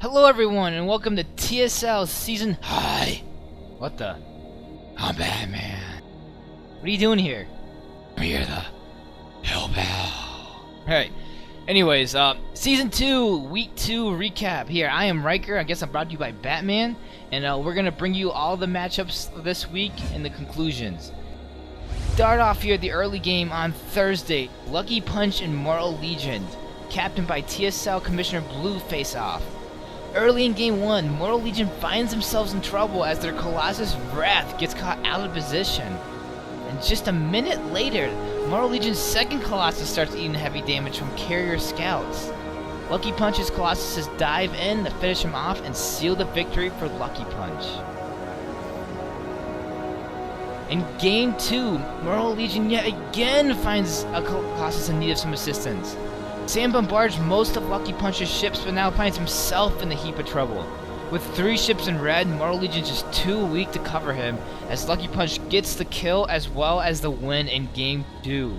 Hello everyone and welcome to TSL Season... Hi! What the? I'm Batman. What are you doing here? I'm here to help out. Alright. Anyways, Season 2, Week 2 recap. Here, I am Riker. I guess I'm brought to you by Batman. And we're going to bring you all the matchups this week and the conclusions. Start off here the early game on Thursday. Lucky Punch and Moral Legion, captained by TSL Commissioner Blue, face off. Early in Game 1, Moral Legion finds themselves in trouble as their Colossus Wrath gets caught out of position. And just a minute later, Moral Legion's second Colossus starts eating heavy damage from carrier scouts. Lucky Punch's Colossus dive in to finish him off and seal the victory for Lucky Punch. In Game 2, Moral Legion yet again finds a Colossus in need of some assistance. Sam bombards most of Lucky Punch's ships, but now finds himself in the heap of trouble. With 3 ships in red, Moral Legion's just too weak to cover him, as Lucky Punch gets the kill as well as the win in Game 2.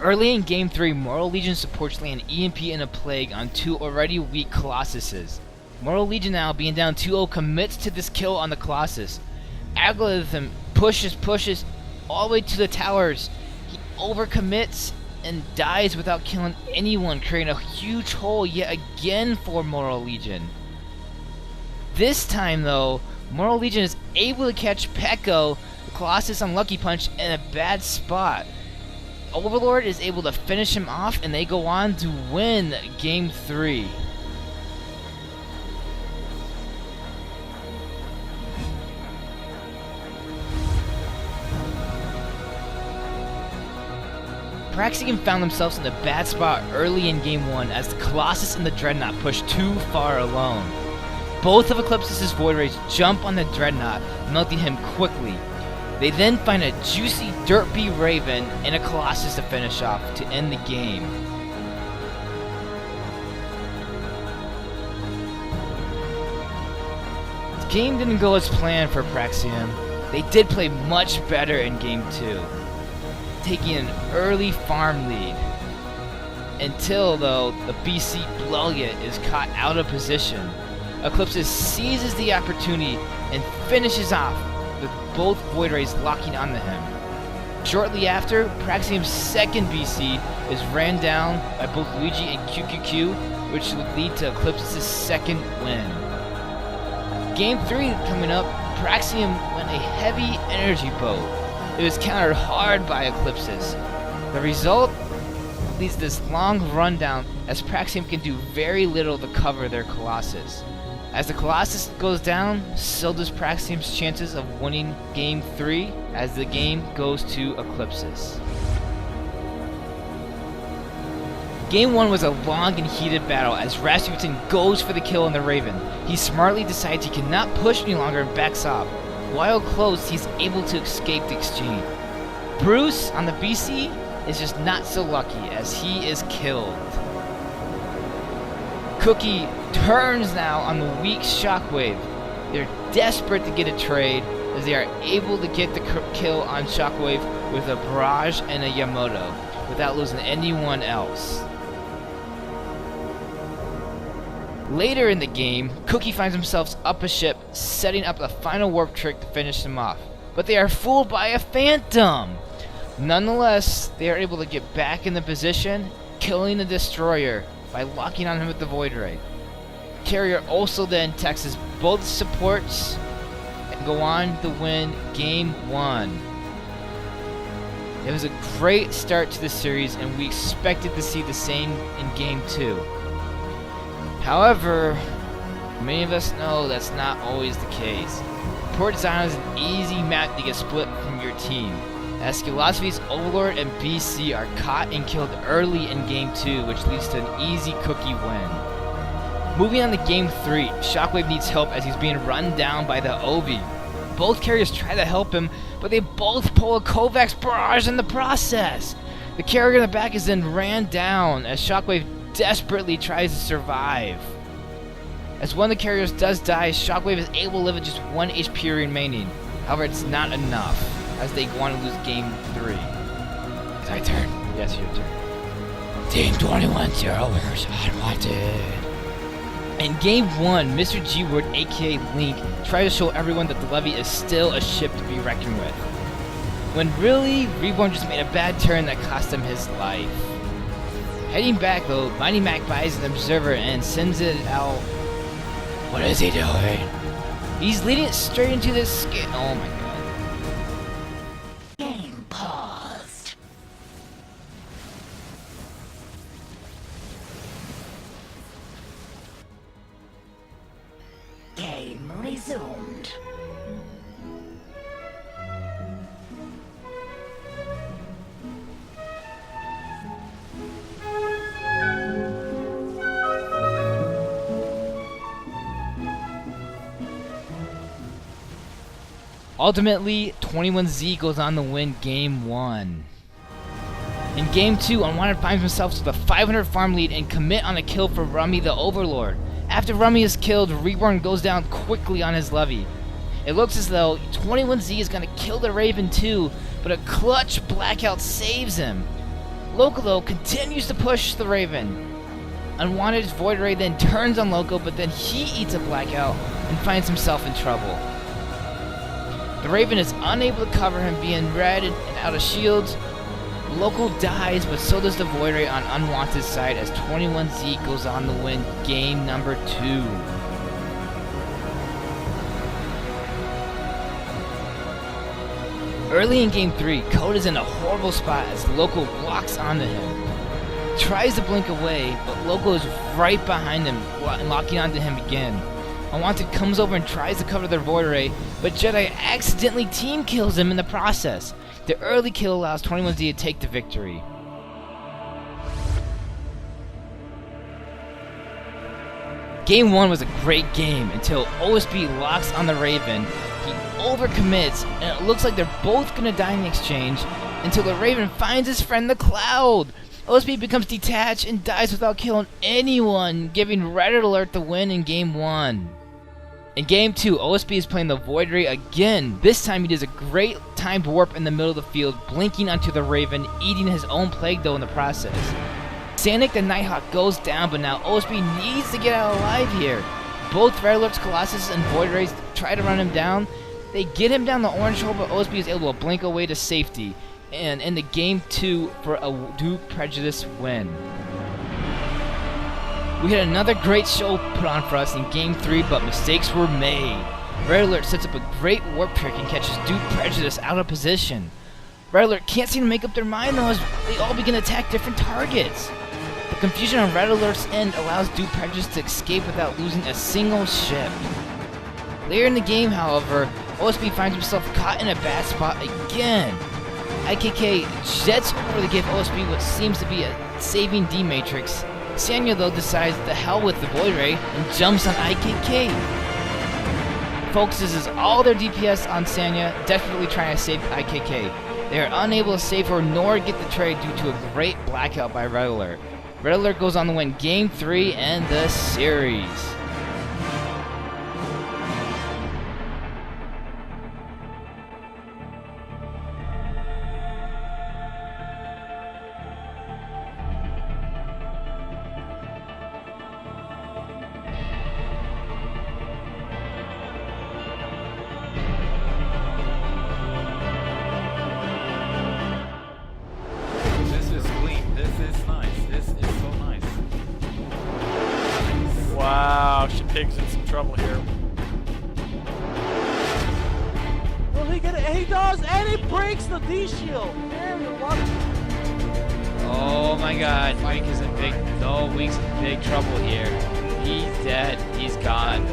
Early in Game 3, Moral Legion supports land EMP and a Plague on 2 already weak Colossuses. Moral Legion now, being down 2-0, commits to this kill on the Colossus. Algorithm pushes all the way to the towers. He overcommits and dies without killing anyone, creating a huge hole yet again for Moral Legion. This time though, Moral Legion is able to catch Pecco, the Colossus on Lucky Punch, in a bad spot. Overlord is able to finish him off and they go on to win Game 3. Praxium found themselves in a bad spot early in Game 1 as the Colossus and the Dreadnought pushed too far alone. Both of Eclipse's Void Rays jump on the Dreadnought, melting him quickly. They then find a juicy Dirt B Raven and a Colossus to finish off to end the game. The game didn't go as planned for Praxium. They did play much better in Game 2. Taking an early farm lead, until though the BC Brilliant is caught out of position. Eclipse seizes the opportunity and finishes off with both Void Rays locking onto him. Shortly after, Praxium's second BC is ran down by both Luigi and QQQ, which would lead to Eclipse's second win. Game 3 coming up, Praxium went a heavy energy boat. It was countered hard by Eclipses. The result leads to this long rundown as Praxium can do very little to cover their Colossus. As the Colossus goes down, so does Praxium's chances of winning Game 3 as the game goes to Eclipses. Game 1 was a long and heated battle as Rasputin goes for the kill on the Raven. He smartly decides he cannot push any longer and backs off. While close, he's able to escape the exchange. Bruce on the BC is just not so lucky as he is killed. Cookie turns now on the weak Shockwave. They're desperate to get a trade as they are able to get the kill on Shockwave with a Barrage and a Yamato without losing anyone else. Later in the game, Cookie finds himself up a ship, setting up the final warp trick to finish him off. But they are fooled by a Phantom! Nonetheless, they are able to get back in the position, killing the Destroyer by locking on him with the Void Ray. Carrier also then taxes both supports and go on to win Game 1. It was a great start to the series and we expected to see the same in Game 2. However, many of us know that's not always the case. Port Zion is an easy map to get split from your team, as Philosophy's Overlord and BC are caught and killed early in Game 2, which leads to an easy Cookie win. Moving on to Game 3, Shockwave needs help as he's being run down by the Ovi. Both carriers try to help him, but they both pull a Kovacs Barrage in the process. The carrier in the back is then ran down as Shockwave desperately tries to survive. As one of the carriers does die, Shockwave is able to live with just 1 HP remaining. However, it's not enough, as they want to lose Game 3. It's my turn. Yes, your turn. Team 21-0 winners unwanted. In Game 1, Mr. G-Word, aka Link, tries to show everyone that the Levy is still a ship to be reckoned with. When really, Reborn just made a bad turn that cost him his life. Heading back though, Mighty Mac buys an observer and sends it out. What is he doing? He's leading it straight into this skin. Oh my god. Game paused. Game resumed. Ultimately, 21Z goes on to win Game 1. In Game 2, Unwanted finds himself with a 500 farm lead and commit on a kill for Rummy the Overlord. After Rummy is killed, Reborn goes down quickly on his Levy. It looks as though 21Z is going to kill the Raven too, but a clutch blackout saves him. Loco though continues to push the Raven. Unwanted's Void Ray then turns on Loco, but then he eats a blackout and finds himself in trouble. The Raven is unable to cover him, being red and out of shields. Loco dies, but so does the Void Ray on Unwanted's side as 21Z goes on to win Game number 2. Early in Game 3, Code is in a horrible spot as Loco locks onto him. Tries to blink away, but Loco is right behind him, locking onto him again. Unwanted comes over and tries to cover their Void Ray, but Jedi accidentally team kills him in the process. The early kill allows 21Z to take the victory. Game 1 was a great game until OSB locks on the Raven. He overcommits, and it looks like they're both gonna die in the exchange until the Raven finds his friend the Cloud. OSB becomes detached and dies without killing anyone, giving Red Alert the win in Game 1. In Game 2, OSB is playing the Void Ray again. This time he does a great timed warp in the middle of the field, blinking onto the Raven, eating his own Plague Dough in the process. Sanic the Nighthawk goes down, but now OSB needs to get out alive here. Both Red Alerts, Colossus, and Void Rays try to run him down. They get him down the orange hole, but OSB is able to blink away to safety, and in the Game 2 for a Duke Prejudice win. We had another great show put on for us in Game 3, but mistakes were made. Red Alert sets up a great warp trick and catches Duke Prejudice out of position. Red Alert can't seem to make up their mind though as they all begin to attack different targets. The confusion on Red Alert's end allows Duke Prejudice to escape without losing a single ship. Later in the game, however, OSB finds himself caught in a bad spot again. IKK jets over to give OSB what seems to be a saving D-Matrix. Sanya though decides the hell with the Void Ray and jumps on IKK. Focuses all their DPS on Sanya, desperately trying to save IKK. They are unable to save her nor get the trade due to a great blackout by Red Alert. Red Alert goes on to win Game 3 and the series. Wow, Pig's in some trouble here. Will he get it? He does, and he breaks the D shield. Oh my god, Wink is in big, Week's in big trouble here. He's dead, he's gone.